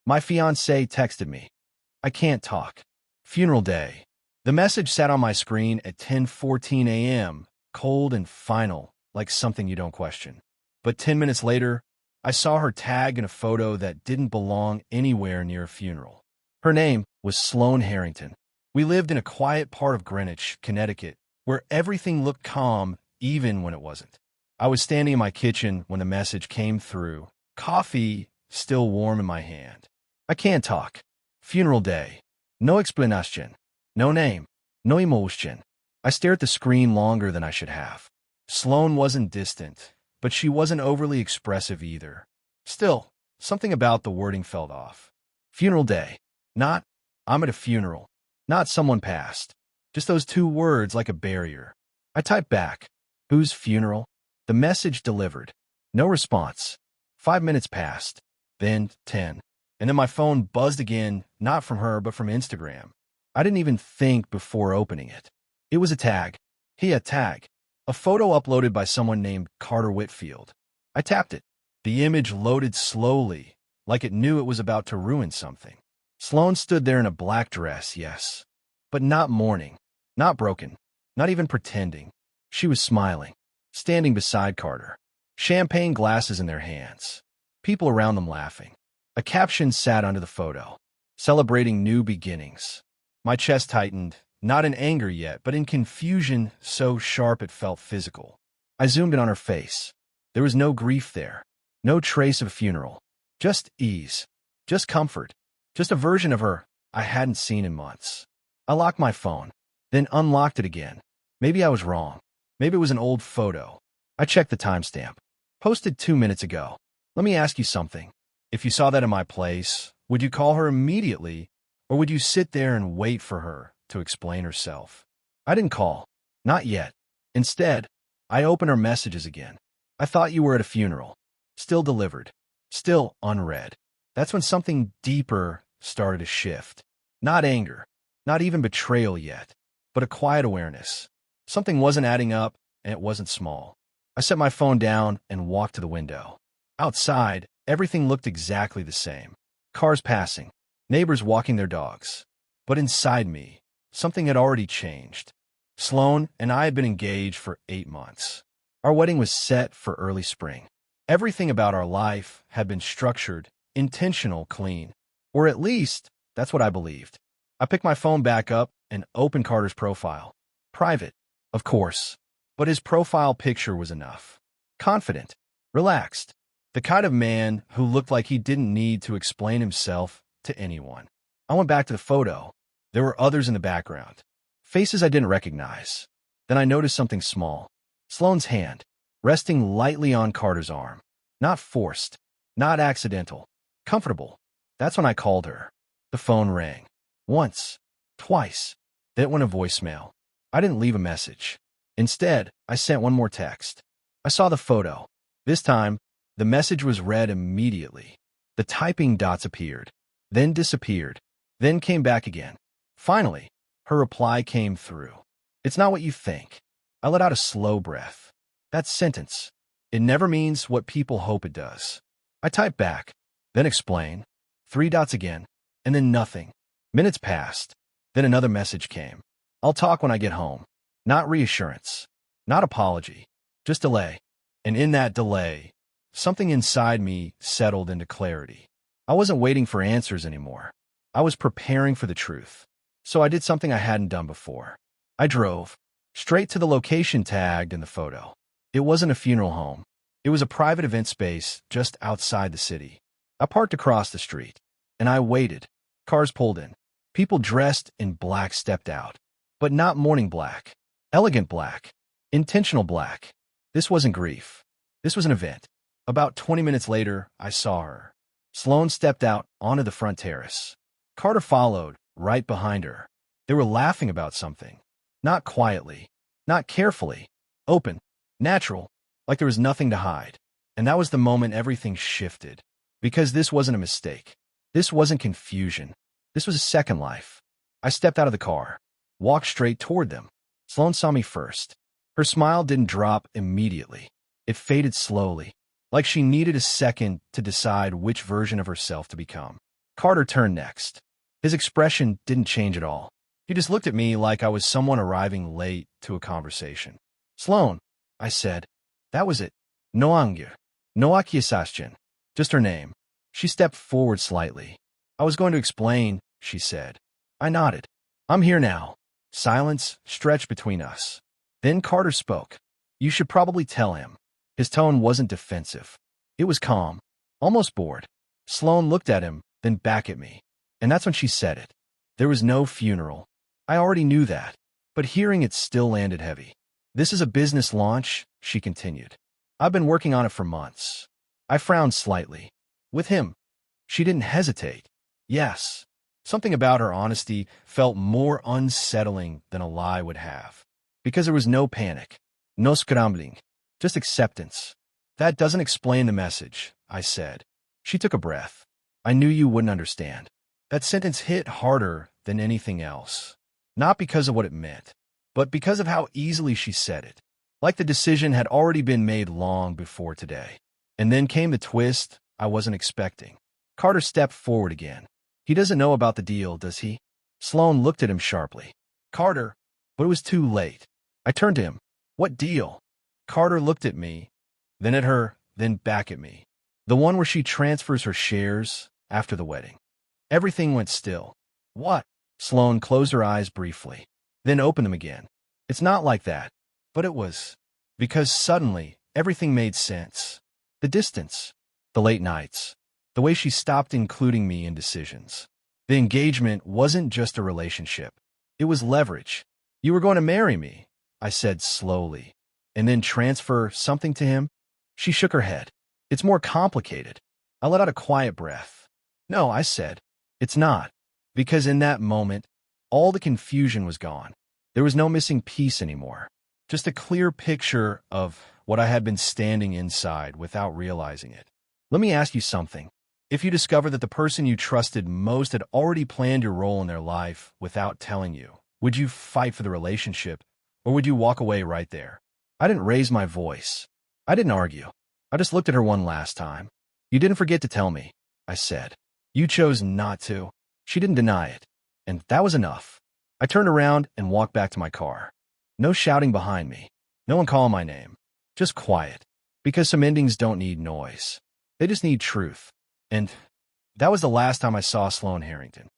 My fiancée texted me. I can't talk. Funeral day. The message sat on my screen at 10:14 a.m., cold and final, like something you don't question. But 10 minutes later, I saw her tagged in a photo that didn't belong anywhere near a funeral. Her name was Sloane Harrington. We lived in a quiet part of Greenwich, Connecticut, where everything looked calm even when it wasn't. I was standing in my kitchen when the message came through, coffee still warm in my hand. I can't talk. Funeral day. No explanation. No name. No emotion. I stared at the screen longer than I should have. Sloane wasn't distant, but she wasn't overly expressive either. Still, something about the wording felt off. Funeral day. Not, I'm at a funeral. Not someone passed. Just those two words like a barrier. I typed back. Whose funeral? The message delivered. No response. 5 minutes passed. Then 10. And then my phone buzzed again, not from her, but from Instagram. I didn't even think before opening it. It was a tag. A tag. A photo uploaded by someone named Carter Whitfield. I tapped it. The image loaded slowly, like it knew it was about to ruin something. Sloane stood there in a black dress, yes. But not mourning. Not broken. Not even pretending. She was smiling. Standing beside Carter. Champagne glasses in their hands. People around them laughing. A caption sat under the photo. Celebrating new beginnings. My chest tightened, not in anger yet, but in confusion so sharp it felt physical. I zoomed in on her face. There was no grief there. No trace of a funeral. Just ease. Just comfort. Just a version of her I hadn't seen in months. I locked my phone, then unlocked it again. Maybe I was wrong. Maybe it was an old photo. I checked the timestamp. Posted 2 minutes ago. Let me ask you something. If you saw that in my place, would you call her immediately, or would you sit there and wait for her to explain herself? I didn't call. Not yet. Instead, I opened her messages again. I thought you were at a funeral. Still delivered. Still unread. That's when something deeper started to shift. Not anger. Not even betrayal yet. But a quiet awareness. Something wasn't adding up, and it wasn't small. I set my phone down and walked to the window. Outside, everything looked exactly the same. Cars passing. Neighbors walking their dogs. But inside me, something had already changed. Sloane and I had been engaged for 8 months. Our wedding was set for early spring. Everything about our life had been structured, intentional, clean. Or at least, that's what I believed. I picked my phone back up and opened Carter's profile. Private, of course. But his profile picture was enough. Confident. Relaxed. The kind of man who looked like he didn't need to explain himself to anyone. I went back to the photo. There were others in the background. Faces I didn't recognize. Then I noticed something small. Sloane's hand, resting lightly on Carter's arm. Not forced. Not accidental. Comfortable. That's when I called her. The phone rang. Once. Twice. Then it went to voicemail. I didn't leave a message. Instead, I sent one more text. I saw the photo. This time, the message was read immediately. The typing dots appeared, then disappeared, then came back again. Finally, her reply came through. It's not what you think. I let out a slow breath. That sentence. It never means what people hope it does. I typed back, then explain. 3 dots again, and then nothing. Minutes passed. Then another message came. I'll talk when I get home. Not reassurance. Not apology. Just delay. And in that delay, something inside me settled into clarity. I wasn't waiting for answers anymore. I was preparing for the truth. So I did something I hadn't done before. I drove straight to the location tagged in the photo. It wasn't a funeral home. It was a private event space just outside the city. I parked across the street, and I waited. Cars pulled in. People dressed in black stepped out. But not mourning black. Elegant black. Intentional black. This wasn't grief. This was an event. About 20 minutes later, I saw her. Sloane stepped out onto the front terrace. Carter followed, right behind her. They were laughing about something. Not quietly. Not carefully. Open. Natural. Like there was nothing to hide. And that was the moment everything shifted. Because this wasn't a mistake. This wasn't confusion. This was a second life. I stepped out of the car. Walked straight toward them. Sloane saw me first. Her smile didn't drop immediately. It faded slowly, like she needed a second to decide which version of herself to become. Carter turned next. His expression didn't change at all. He just looked at me like I was someone arriving late to a conversation. Sloan, I said. That was it. Noangir. Noakia Sasjan. Just her name. She stepped forward slightly. I was going to explain, she said. I nodded. I'm here now. Silence stretched between us. Then Carter spoke. You should probably tell him. His tone wasn't defensive. It was calm, almost bored. Sloan looked at him, then back at me. And that's when she said it. There was no funeral. I already knew that, but hearing it still landed heavy. This is a business launch, she continued. I've been working on it for months. I frowned slightly. With him. She didn't hesitate. Yes. Something about her honesty felt more unsettling than a lie would have. Because there was no panic. No scrambling. Just acceptance. That doesn't explain the message, I said. She took a breath. I knew you wouldn't understand. That sentence hit harder than anything else. Not because of what it meant, but because of how easily she said it. Like the decision had already been made long before today. And then came the twist I wasn't expecting. Carter stepped forward again. He doesn't know about the deal, does he? Sloan looked at him sharply. Carter, but it was too late. I turned to him. What deal? Carter looked at me, then at her, then back at me. The one where she transfers her shares after the wedding. Everything went still. What? Sloan closed her eyes briefly, then opened them again. It's not like that, but it was. Because suddenly, everything made sense. The distance, the late nights, the way she stopped including me in decisions. The engagement wasn't just a relationship. It was leverage. You were going to marry me, I said slowly, and then transfer something to him? She shook her head. It's more complicated. I let out a quiet breath. No, I said. It's not. Because in that moment, all the confusion was gone. There was no missing piece anymore. Just a clear picture of what I had been standing inside without realizing it. Let me ask you something. If you discover that the person you trusted most had already planned your role in their life without telling you, would you fight for the relationship, or would you walk away right there? I didn't raise my voice. I didn't argue. I just looked at her one last time. You didn't forget to tell me, I said. You chose not to. She didn't deny it. And that was enough. I turned around and walked back to my car. No shouting behind me. No one calling my name. Just quiet. Because some endings don't need noise. They just need truth. And that was the last time I saw Sloan Harrington.